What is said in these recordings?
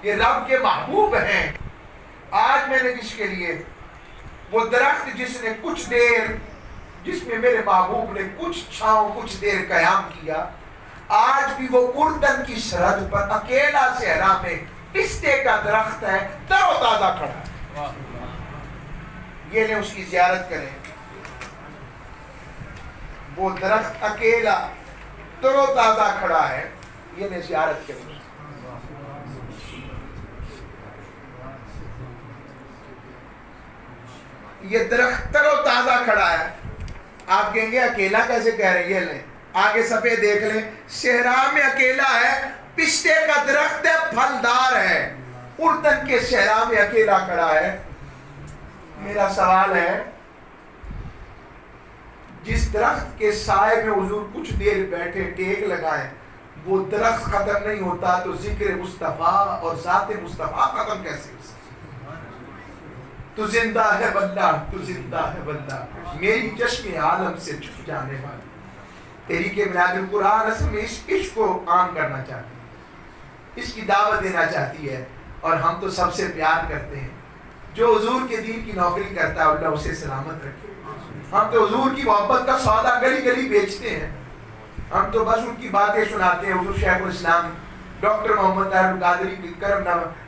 یہ رب کے محبوب ہیں. آج میں نے جس کے لیے وہ درخت جس نے کچھ دیر، جس میں میرے محبوب نے کچھ چھاؤں کچھ دیر قیام کیا، آج بھی وہ اردن کی سرحد پر اکیلا صحرا میں پستے کا درخت ہے، تر و تازہ کھڑا ہے. یہ لیں اس کی زیارت کریں. وہ درخت اکیلا تر و تازہ کھڑا ہے، یہ لیں زیارت کریں. یہ درخت تر و تازہ کھڑا ہے. آپ کہیں گے اکیلا کیسے کہہ رہے ہیں؟ یہ لیں آگے صفحے دیکھ لیں. صحرا میں اکیلا ہے، پستے کا درخت ہے، پھلدار ہے، اردن کے صحرا میں اکیلا کھڑا ہے. میرا سوال ہے، جس درخت کے سائے میں حضور کچھ دیر بیٹھے ٹیک لگائیں، وہ درخت ختم نہیں ہوتا تو ذکر مصطفیٰ اور ذات مصطفیٰ ختم کیسے ہو سکتا؟ تو زندہ ہے واللہ، تو زندہ ہے واللہ، میری چشم عالم سے چھپ جانے والی. تحریک بنیاد القرآن اصل میں اس عشق کو عام کرنا چاہتی ہے، اس کی دعوت دینا چاہتی ہے، اور ہم تو سب سے پیار کرتے ہیں. جو حضور کے دین کی نوکری کرتا ہے اللہ اسے سلامت رکھے. ہم تو حضور کی محبت کا سودا گلی گلی بیچتے ہیں. ہم تو بس ان کی باتیں سناتے ہیں. حضور شیخ الاسلام ڈاکٹر محمد طاہر القادری کی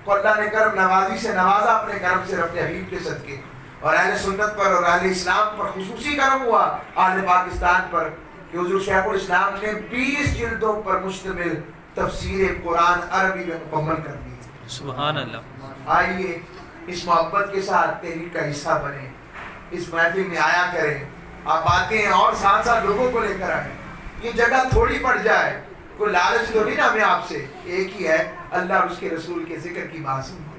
کو اللہ نے کرم نوازی سے نوازا اپنے کرم سے اپنے حبیب کے صدقے، اور اہل سنت پر اور اہل اسلام پر خصوصی کرم ہوا اہل پاکستان پر کہ حضور شیخ الاسلام نے 20 جلدوں پر مشتمل تفسیر قرآن عربی میں مکمل کر دی. سبحان اللہ. آئیے اس محبت کے ساتھ تحریک کا حصہ بنیں، اس محفل میں آیا کریں. آپ آتے ہیں اور ساتھ ساتھ لوگوں کو لے کر آئیں. یہ جگہ تھوڑی پڑ جائے، کوئی لالچ تو نہیں نا ہمیں آپ سے. ایک ہی ہے، اللہ اور اس کے رسول کے ذکر کی بات سنتے.